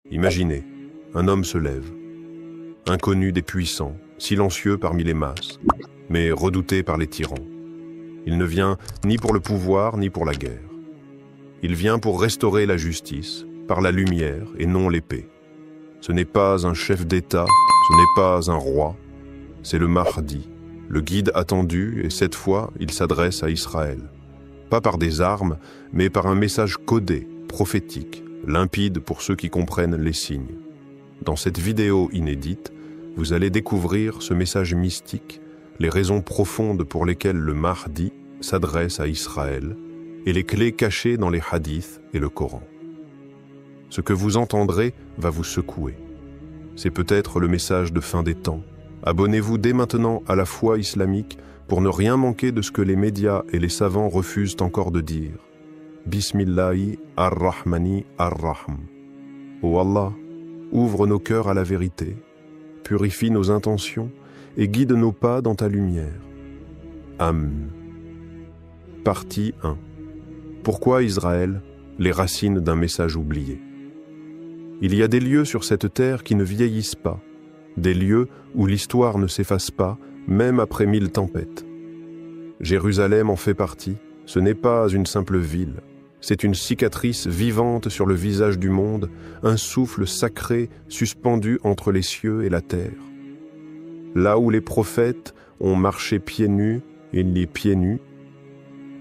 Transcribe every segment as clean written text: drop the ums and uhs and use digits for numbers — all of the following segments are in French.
Imaginez, un homme se lève, inconnu des puissants, silencieux parmi les masses, mais redouté par les tyrans. Il ne vient ni pour le pouvoir ni pour la guerre. Il vient pour restaurer la justice, par la lumière et non l'épée. Ce n'est pas un chef d'État, ce n'est pas un roi, c'est le Mahdi, le guide attendu, et cette fois, il s'adresse à Israël. Pas par des armes, mais par un message codé, prophétique, limpide pour ceux qui comprennent les signes. Dans cette vidéo inédite, vous allez découvrir ce message mystique, les raisons profondes pour lesquelles le Mahdi s'adresse à Israël et les clés cachées dans les hadiths et le Coran. Ce que vous entendrez va vous secouer. C'est peut-être le message de fin des temps. Abonnez-vous dès maintenant à la foi islamique pour ne rien manquer de ce que les médias et les savants refusent encore de dire. Bismillahi ar-Rahmani ar-Rahm. Ô Allah, ouvre nos cœurs à la vérité, purifie nos intentions et guide nos pas dans ta lumière. Amen. Partie 1. Pourquoi Israël? Les racines d'un message oublié. Il y a des lieux sur cette terre qui ne vieillissent pas, des lieux où l'histoire ne s'efface pas, même après 1000 tempêtes. Jérusalem en fait partie. Ce n'est pas une simple ville. C'est une cicatrice vivante sur le visage du monde, un souffle sacré suspendu entre les cieux et la terre. Là où les prophètes ont marché pieds nus et les pieds nus,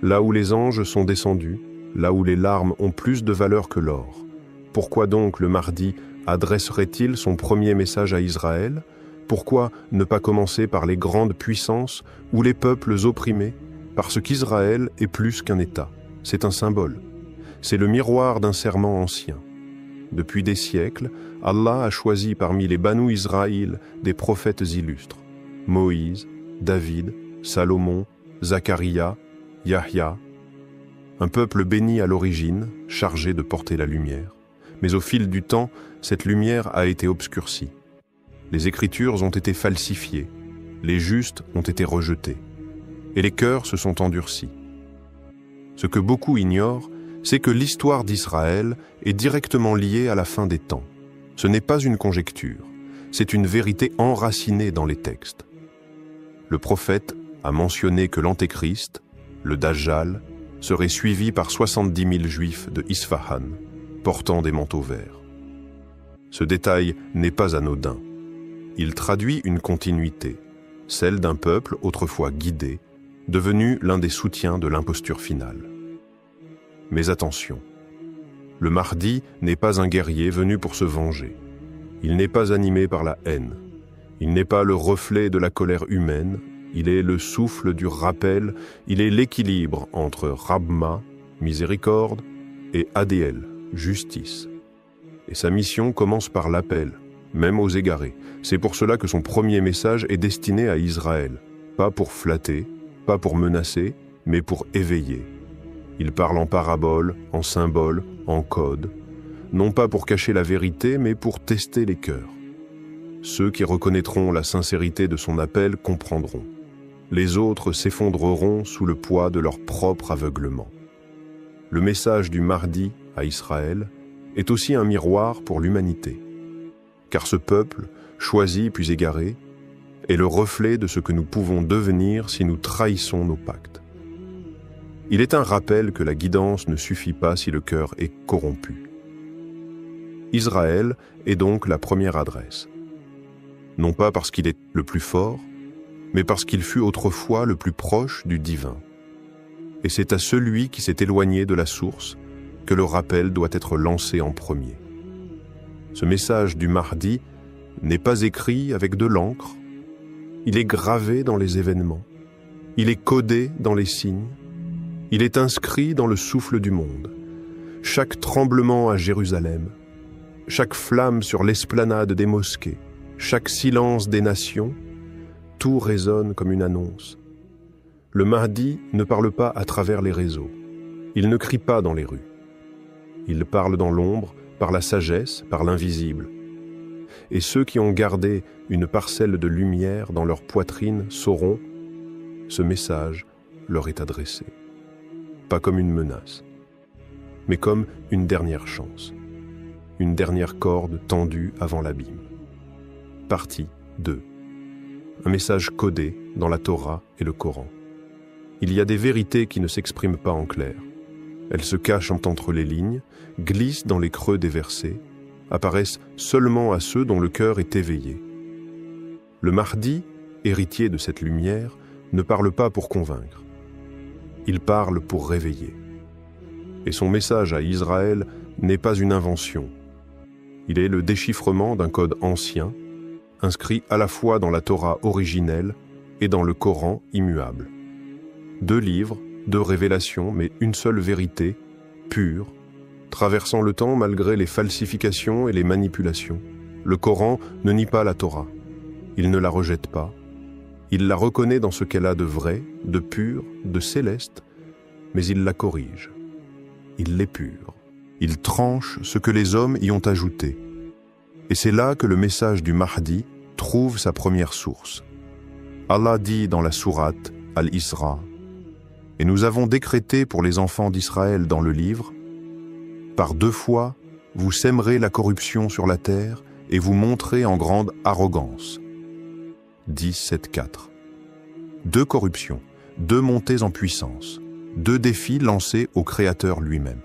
là où les anges sont descendus, là où les larmes ont plus de valeur que l'or. Pourquoi donc le Mahdi adresserait-il son premier message à Israël? Pourquoi ne pas commencer par les grandes puissances ou les peuples opprimés? Parce qu'Israël est plus qu'un État. C'est un symbole. C'est le miroir d'un serment ancien. Depuis des siècles, Allah a choisi parmi les Banu Israël des prophètes illustres. Moïse, David, Salomon, Zacharia, Yahya. Un peuple béni à l'origine, chargé de porter la lumière. Mais au fil du temps, cette lumière a été obscurcie. Les Écritures ont été falsifiées, les justes ont été rejetés, et les cœurs se sont endurcis. Ce que beaucoup ignorent, c'est que l'histoire d'Israël est directement liée à la fin des temps. Ce n'est pas une conjecture, c'est une vérité enracinée dans les textes. Le prophète a mentionné que l'Antéchrist, le Dajjal, serait suivi par 70 000 juifs de Isfahan, portant des manteaux verts. Ce détail n'est pas anodin. Il traduit une continuité, celle d'un peuple autrefois guidé, devenu l'un des soutiens de l'imposture finale. Mais attention, le Mahdi n'est pas un guerrier venu pour se venger. Il n'est pas animé par la haine. Il n'est pas le reflet de la colère humaine. Il est le souffle du rappel. Il est l'équilibre entre Rahma, miséricorde, et Adl, justice. Et sa mission commence par l'appel, même aux égarés. C'est pour cela que son premier message est destiné à Israël, pas pour flatter, pas pour menacer, mais pour éveiller. Il parle en paraboles, en symboles, en codes, non pas pour cacher la vérité, mais pour tester les cœurs. Ceux qui reconnaîtront la sincérité de son appel comprendront. Les autres s'effondreront sous le poids de leur propre aveuglement. Le message du Mahdi à Israël est aussi un miroir pour l'humanité. Car ce peuple, choisi puis égaré, est le reflet de ce que nous pouvons devenir si nous trahissons nos pactes. Il est un rappel que la guidance ne suffit pas si le cœur est corrompu. Israël est donc la première adresse. Non pas parce qu'il est le plus fort, mais parce qu'il fut autrefois le plus proche du divin. Et c'est à celui qui s'est éloigné de la source que le rappel doit être lancé en premier. Ce message du Mahdi n'est pas écrit avec de l'encre, il est gravé dans les événements, il est codé dans les signes, il est inscrit dans le souffle du monde. Chaque tremblement à Jérusalem, chaque flamme sur l'esplanade des mosquées, chaque silence des nations, tout résonne comme une annonce. Le Mahdi ne parle pas à travers les réseaux, il ne crie pas dans les rues. Il parle dans l'ombre, par la sagesse, par l'invisible. Et ceux qui ont gardé une parcelle de lumière dans leur poitrine sauront, ce message leur est adressé. Pas comme une menace, mais comme une dernière chance. une dernière corde tendue avant l'abîme. Partie 2. Un message codé dans la Torah et le Coran. Il y a des vérités qui ne s'expriment pas en clair. Elles se cachent entre les lignes, glissent dans les creux des versets, apparaissent seulement à ceux dont le cœur est éveillé. Le Mahdi, héritier de cette lumière, ne parle pas pour convaincre. Il parle pour réveiller. Et son message à Israël n'est pas une invention. Il est le déchiffrement d'un code ancien, inscrit à la fois dans la Torah originelle et dans le Coran immuable. 2 livres, 2 révélations, mais une seule vérité, pure, traversant le temps malgré les falsifications et les manipulations. Le Coran ne nie pas la Torah. Il ne la rejette pas. Il la reconnaît dans ce qu'elle a de vrai, de pur, de céleste, mais il la corrige. Il l'épure. Il tranche ce que les hommes y ont ajouté. Et c'est là que le message du Mahdi trouve sa première source. Allah dit dans la sourate Al-Isra, « Et nous avons décrété pour les enfants d'Israël dans le livre, par 2 fois, vous sèmerez la corruption sur la terre et vous monterez en grande arrogance. » 10.7.4. 2 corruptions, 2 montées en puissance, 2 défis lancés au Créateur lui-même.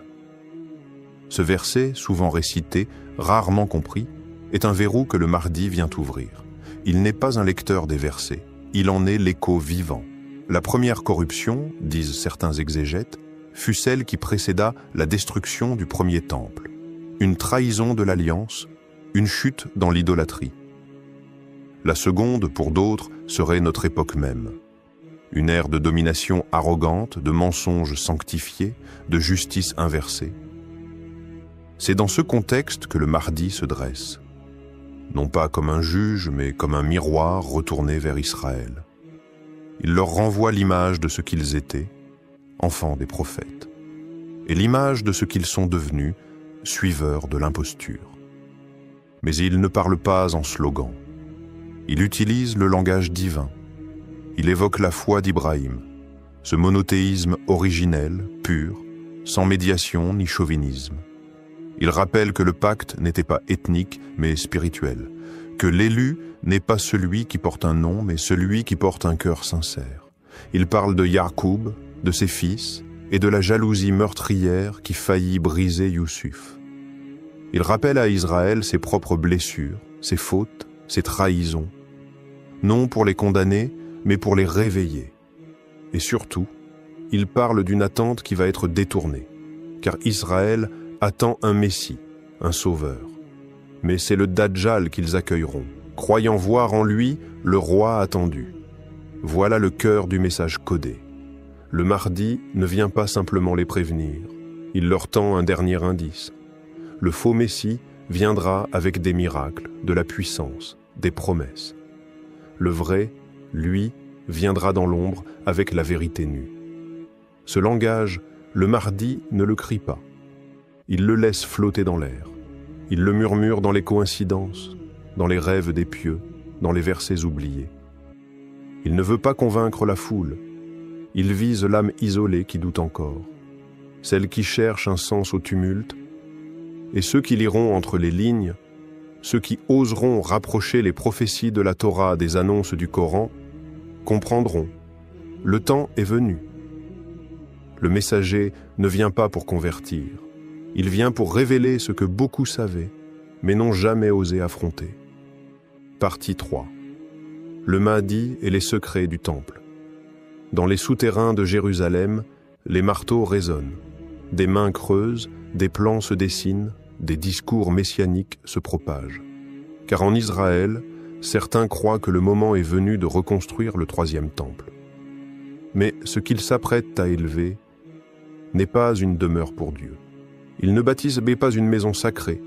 Ce verset, souvent récité, rarement compris, est un verrou que le Mahdi vient ouvrir. Il n'est pas un lecteur des versets, il en est l'écho vivant. La première corruption, disent certains exégètes, fut celle qui précéda la destruction du premier temple. Une trahison de l'alliance, une chute dans l'idolâtrie. La seconde, pour d'autres, serait notre époque même. Une ère de domination arrogante, de mensonges sanctifiés, de justice inversée. C'est dans ce contexte que le Mahdi se dresse. Non pas comme un juge, mais comme un miroir retourné vers Israël. Il leur renvoie l'image de ce qu'ils étaient, enfants des prophètes, et l'image de ce qu'ils sont devenus, suiveurs de l'imposture. Mais il ne parle pas en slogan. Il utilise le langage divin. Il évoque la foi d'Ibrahim, ce monothéisme originel, pur, sans médiation ni chauvinisme. Il rappelle que le pacte n'était pas ethnique, mais spirituel, que l'élu n'est pas celui qui porte un nom, mais celui qui porte un cœur sincère. Il parle de Yacoub, de ses fils, et de la jalousie meurtrière qui faillit briser Youssouf. Il rappelle à Israël ses propres blessures, ses fautes, ses trahisons, non pour les condamner, mais pour les réveiller. Et surtout, il parle d'une attente qui va être détournée, car Israël attend un Messie, un sauveur. Mais c'est le Dajjal qu'ils accueilleront, croyant voir en lui le roi attendu. Voilà le cœur du message codé. Le Mahdi ne vient pas simplement les prévenir, il leur tend un dernier indice. Le faux Messie viendra avec des miracles, de la puissance, des promesses. Le vrai, lui, viendra dans l'ombre avec la vérité nue. Ce langage, le Mahdi ne le crie pas. Il le laisse flotter dans l'air. Il le murmure dans les coïncidences, dans les rêves des pieux, dans les versets oubliés. Il ne veut pas convaincre la foule. Il vise l'âme isolée qui doute encore, celle qui cherche un sens au tumulte, et ceux qui liront entre les lignes, ceux qui oseront rapprocher les prophéties de la Torah des annonces du Coran, comprendront. Le temps est venu. Le messager ne vient pas pour convertir. Il vient pour révéler ce que beaucoup savaient, mais n'ont jamais osé affronter. Partie 3. Le Mahdi et les secrets du Temple. Dans les souterrains de Jérusalem, les marteaux résonnent. Des mains creusent, des plans se dessinent, des discours messianiques se propagent. Car en Israël, certains croient que le moment est venu de reconstruire le 3e temple. Mais ce qu'ils s'apprêtent à élever n'est pas une demeure pour Dieu. Ils ne bâtissent pas une maison sacrée.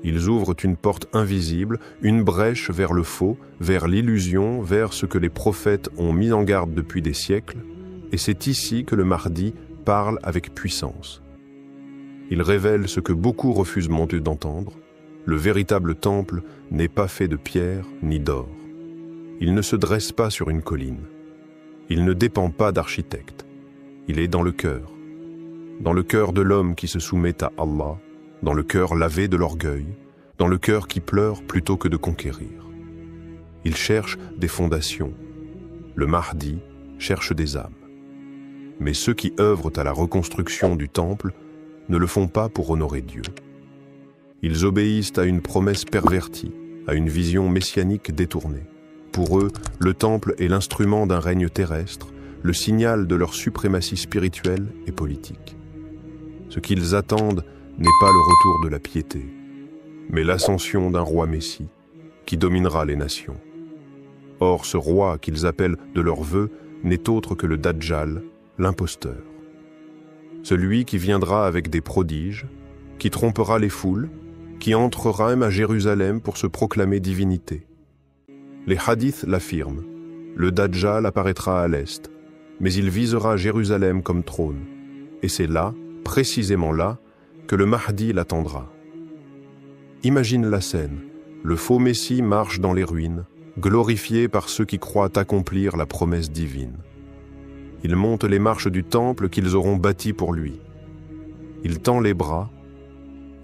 Ils ouvrent une porte invisible, une brèche vers le faux, vers l'illusion, vers ce que les prophètes ont mis en garde depuis des siècles, et c'est ici que le Mahdi parle avec puissance. Il révèle ce que beaucoup refusent d'entendre. Le véritable temple n'est pas fait de pierre ni d'or. Il ne se dresse pas sur une colline. Il ne dépend pas d'architecte. Il est dans le cœur de l'homme qui se soumet à Allah, dans le cœur lavé de l'orgueil, dans le cœur qui pleure plutôt que de conquérir. Il cherche des fondations. Le Mahdi cherche des âmes. Mais ceux qui œuvrent à la reconstruction du temple ne le font pas pour honorer Dieu. Ils obéissent à une promesse pervertie, à une vision messianique détournée. Pour eux, le temple est l'instrument d'un règne terrestre, le signal de leur suprématie spirituelle et politique. Ce qu'ils attendent n'est pas le retour de la piété, mais l'ascension d'un roi Messie qui dominera les nations. Or, ce roi qu'ils appellent de leur vœu n'est autre que le Dajjal, l'imposteur. Celui qui viendra avec des prodiges, qui trompera les foules, qui entrera même à Jérusalem pour se proclamer divinité. Les hadiths l'affirment, le Dajjal apparaîtra à l'est, mais il visera Jérusalem comme trône, et c'est là, précisément là, que le Mahdi l'attendra. Imagine la scène, le faux Messie marche dans les ruines, glorifié par ceux qui croient accomplir la promesse divine. Il monte les marches du temple qu'ils auront bâti pour lui. Il tend les bras,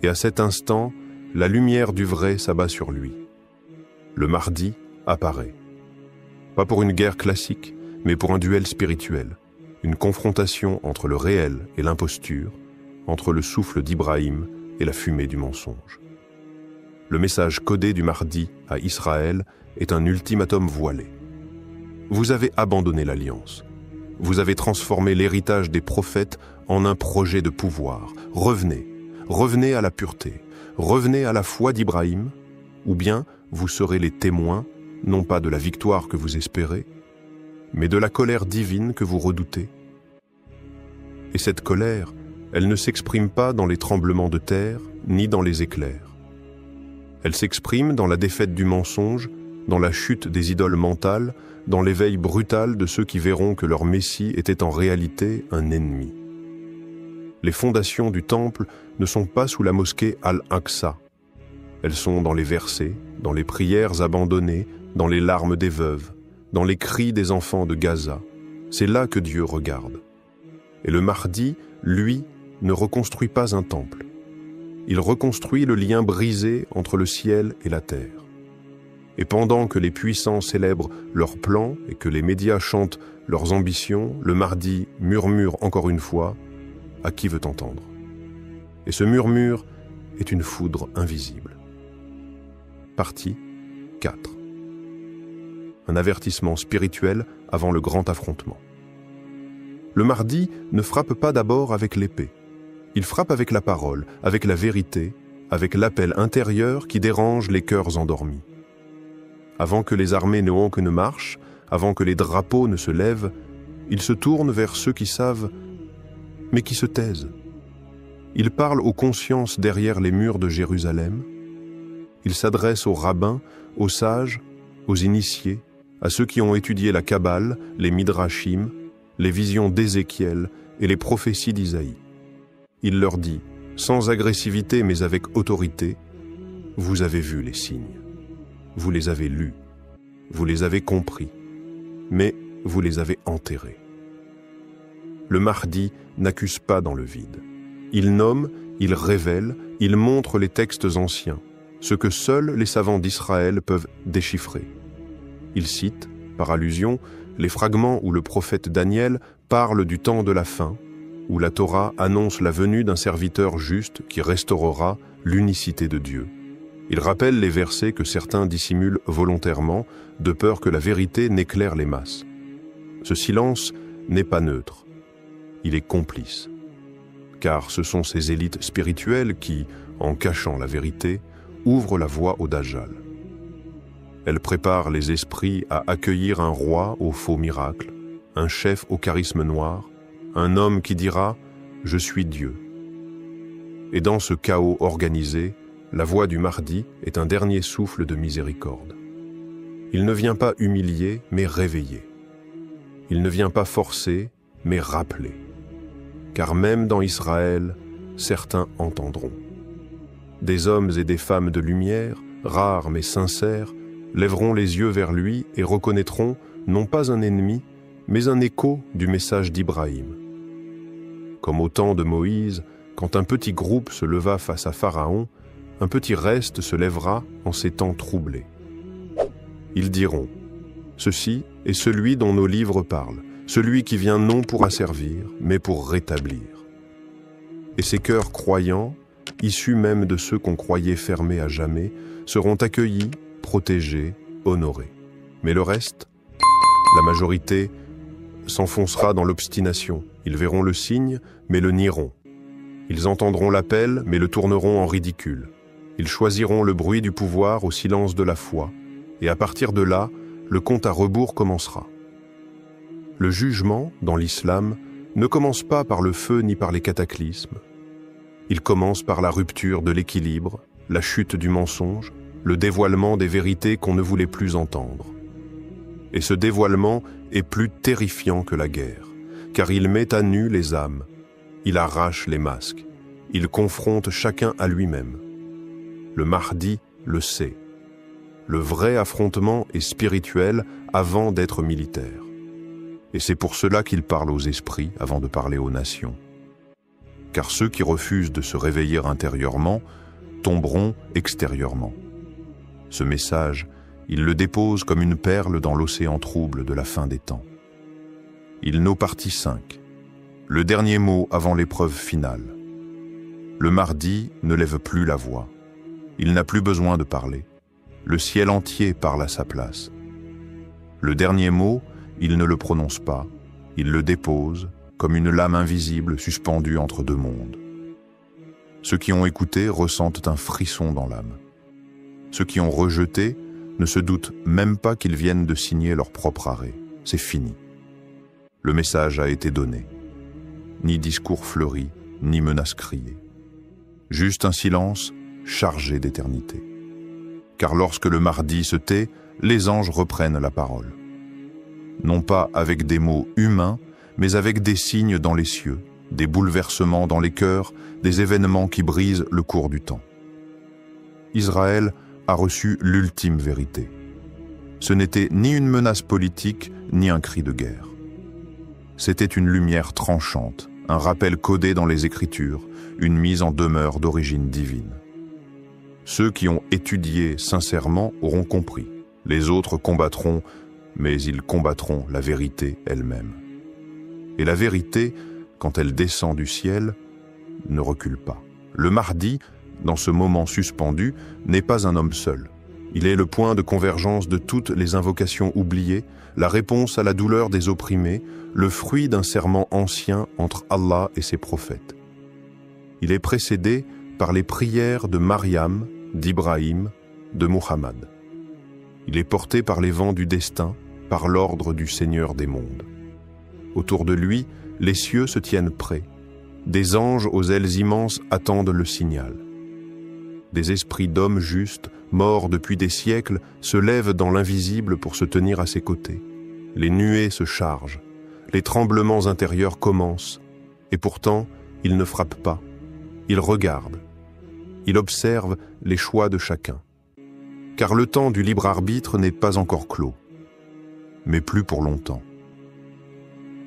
et à cet instant, la lumière du vrai s'abat sur lui. Le Mahdi apparaît. Pas pour une guerre classique, mais pour un duel spirituel, une confrontation entre le réel et l'imposture, entre le souffle d'Ibrahim et la fumée du mensonge. Le message codé du Mahdi à Israël est un ultimatum voilé. Vous avez abandonné l'alliance. Vous avez transformé l'héritage des prophètes en un projet de pouvoir. Revenez, revenez à la pureté, revenez à la foi d'Ibrahim, ou bien vous serez les témoins, non pas de la victoire que vous espérez, mais de la colère divine que vous redoutez. Et cette colère, elle ne s'exprime pas dans les tremblements de terre, ni dans les éclairs. Elle s'exprime dans la défaite du mensonge, dans la chute des idoles mentales, dans l'éveil brutal de ceux qui verront que leur Messie était en réalité un ennemi. Les fondations du temple ne sont pas sous la mosquée Al-Aqsa. Elles sont dans les versets, dans les prières abandonnées, dans les larmes des veuves, dans les cris des enfants de Gaza. C'est là que Dieu regarde. Et le Mahdi, lui, ne reconstruit pas un temple. Il reconstruit le lien brisé entre le ciel et la terre. Et pendant que les puissants célèbrent leurs plans et que les médias chantent leurs ambitions, le Mahdi murmure encore une fois « À qui veut entendre ?» Et ce murmure est une foudre invisible. Partie 4. Un avertissement spirituel avant le grand affrontement. Le Mahdi ne frappe pas d'abord avec l'épée. Il frappe avec la parole, avec la vérité, avec l'appel intérieur qui dérange les cœurs endormis. Avant que les armées ne marchent, avant que les drapeaux ne se lèvent, il se tourne vers ceux qui savent, mais qui se taisent. Il parle aux consciences derrière les murs de Jérusalem. Il s'adresse aux rabbins, aux sages, aux initiés, à ceux qui ont étudié la Kabbale, les Midrashim, les visions d'Ézéchiel et les prophéties d'Isaïe. Il leur dit, sans agressivité mais avec autorité, « Vous avez vu les signes, vous les avez lus, vous les avez compris, mais vous les avez enterrés. » Le Mahdi n'accuse pas dans le vide. Il nomme, il révèle, il montre les textes anciens, ce que seuls les savants d'Israël peuvent déchiffrer. Il cite, par allusion, les fragments où le prophète Daniel parle du temps de la fin, où la Torah annonce la venue d'un serviteur juste qui restaurera l'unicité de Dieu. Il rappelle les versets que certains dissimulent volontairement, de peur que la vérité n'éclaire les masses. Ce silence n'est pas neutre, il est complice. Car ce sont ces élites spirituelles qui, en cachant la vérité, ouvrent la voie au Dajjal. Elles préparent les esprits à accueillir un roi au faux miracle, un chef au charisme noir, un homme qui dira « Je suis Dieu ». Et dans ce chaos organisé, la voix du Mahdi est un dernier souffle de miséricorde. Il ne vient pas humilier, mais réveiller. Il ne vient pas forcer, mais rappeler. Car même dans Israël, certains entendront. Des hommes et des femmes de lumière, rares mais sincères, lèveront les yeux vers lui et reconnaîtront non pas un ennemi, mais un écho du message d'Ibrahim. Comme au temps de Moïse, Quand un petit groupe se leva face à Pharaon, un petit reste se lèvera en ces temps troublés. Ils diront, « Ceci est celui dont nos livres parlent, celui qui vient non pour asservir, mais pour rétablir. » Et ces cœurs croyants, issus même de ceux qu'on croyait fermés à jamais, seront accueillis, protégés, honorés. Mais le reste, la majorité, s'enfoncera dans l'obstination. Ils verront le signe, mais le nieront. Ils entendront l'appel, mais le tourneront en ridicule. Ils choisiront le bruit du pouvoir au silence de la foi, et à partir de là, le compte à rebours commencera. Le jugement, dans l'islam, ne commence pas par le feu ni par les cataclysmes. Il commence par la rupture de l'équilibre, la chute du mensonge, le dévoilement des vérités qu'on ne voulait plus entendre. Et ce dévoilement est plus terrifiant que la guerre, car il met à nu les âmes, il arrache les masques, il confronte chacun à lui-même. Le Mahdi le sait. Le vrai affrontement est spirituel avant d'être militaire. Et c'est pour cela qu'il parle aux esprits avant de parler aux nations. Car ceux qui refusent de se réveiller intérieurement tomberont extérieurement. Ce message, il le dépose comme une perle dans l'océan trouble de la fin des temps. Il partie 5. Le dernier mot avant l'épreuve finale. Le Mahdi ne lève plus la voix. Il n'a plus besoin de parler. Le ciel entier parle à sa place. Le dernier mot, il ne le prononce pas. Il le dépose comme une lame invisible suspendue entre deux mondes. Ceux qui ont écouté ressentent un frisson dans l'âme. Ceux qui ont rejeté ne se doutent même pas qu'ils viennent de signer leur propre arrêt. C'est fini. Le message a été donné. Ni discours fleuri, ni menace criée. Juste un silence chargé d'éternité. Car lorsque le Mahdi se tait, les anges reprennent la parole. Non pas avec des mots humains, mais avec des signes dans les cieux, des bouleversements dans les cœurs, des événements qui brisent le cours du temps. Israël a reçu l'ultime vérité. Ce n'était ni une menace politique, ni un cri de guerre. C'était une lumière tranchante, un rappel codé dans les Écritures, une mise en demeure d'origine divine. Ceux qui ont étudié sincèrement auront compris. Les autres combattront, mais ils combattront la vérité elle-même. Et la vérité, quand elle descend du ciel, ne recule pas. Le Mahdi, dans ce moment suspendu, n'est pas un homme seul. Il est le point de convergence de toutes les invocations oubliées, la réponse à la douleur des opprimés, le fruit d'un serment ancien entre Allah et ses prophètes. Il est précédé par les prières de Mariam, d'Ibrahim, de Muhammad. Il est porté par les vents du destin, par l'ordre du Seigneur des mondes. Autour de lui, les cieux se tiennent prêts. Des anges aux ailes immenses attendent le signal. Des esprits d'hommes justes, morts depuis des siècles, se lèvent dans l'invisible pour se tenir à ses côtés. Les nuées se chargent, les tremblements intérieurs commencent, et pourtant, ils ne frappent pas. Ils regardent. Ils observent les choix de chacun. Car le temps du libre arbitre n'est pas encore clos, mais plus pour longtemps.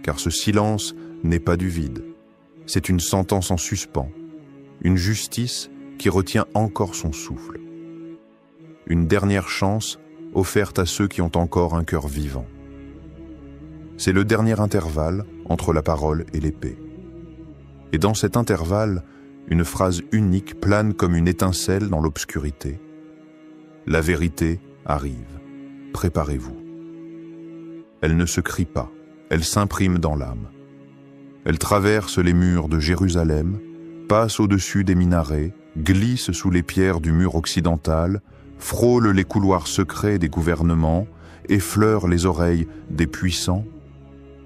Car ce silence n'est pas du vide, c'est une sentence en suspens, une justice qui retient encore son souffle. Une dernière chance offerte à ceux qui ont encore un cœur vivant. C'est le dernier intervalle entre la parole et l'épée. Et dans cet intervalle, une phrase unique plane comme une étincelle dans l'obscurité. La vérité arrive. Préparez-vous. Elle ne se crie pas, elle s'imprime dans l'âme. Elle traverse les murs de Jérusalem, passe au-dessus des minarets, glisse sous les pierres du mur occidental, frôle les couloirs secrets des gouvernements, effleure les oreilles des puissants,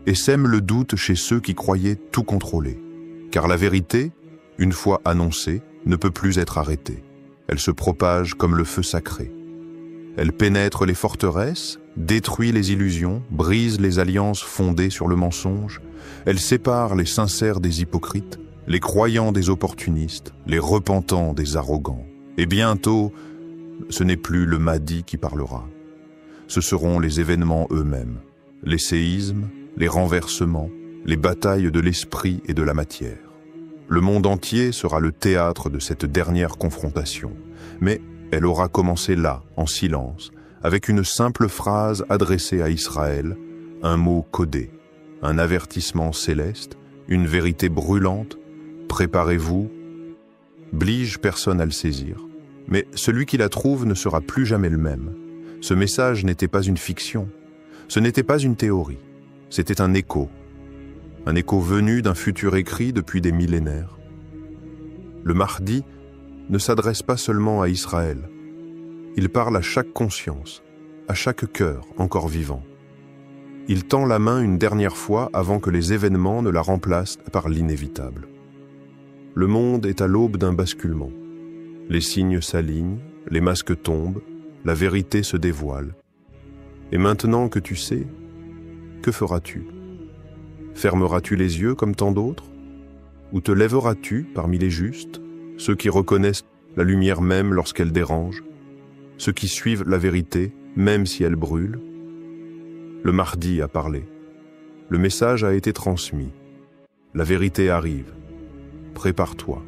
et sème le doute chez ceux qui croyaient tout contrôler. Car la vérité, une fois annoncée, ne peut plus être arrêtée. Elle se propage comme le feu sacré. Elle pénètre les forteresses, détruit les illusions, brise les alliances fondées sur le mensonge. Elle sépare les sincères des hypocrites, les croyants des opportunistes, les repentants des arrogants. Et bientôt, ce n'est plus le Mahdi qui parlera. Ce seront les événements eux-mêmes, les séismes, les renversements, les batailles de l'esprit et de la matière. Le monde entier sera le théâtre de cette dernière confrontation, mais elle aura commencé là, en silence, avec une simple phrase adressée à Israël, un mot codé, un avertissement céleste, une vérité brûlante, préparez-vous. Blige personne à le saisir, mais celui qui la trouve ne sera plus jamais le même. Ce message n'était pas une fiction, ce n'était pas une théorie, c'était un écho venu d'un futur écrit depuis des millénaires. Le Mahdi ne s'adresse pas seulement à Israël, il parle à chaque conscience, à chaque cœur encore vivant. Il tend la main une dernière fois avant que les événements ne la remplacent par l'inévitable. Le monde est à l'aube d'un basculement. Les signes s'alignent, les masques tombent, la vérité se dévoile. Et maintenant que tu sais, que feras-tu ? Fermeras-tu les yeux comme tant d'autres ? Ou te lèveras-tu parmi les justes, ceux qui reconnaissent la lumière même lorsqu'elle dérange, ceux qui suivent la vérité même si elle brûle ? Le Mahdi a parlé. Le message a été transmis. La vérité arrive. Prépare-toi.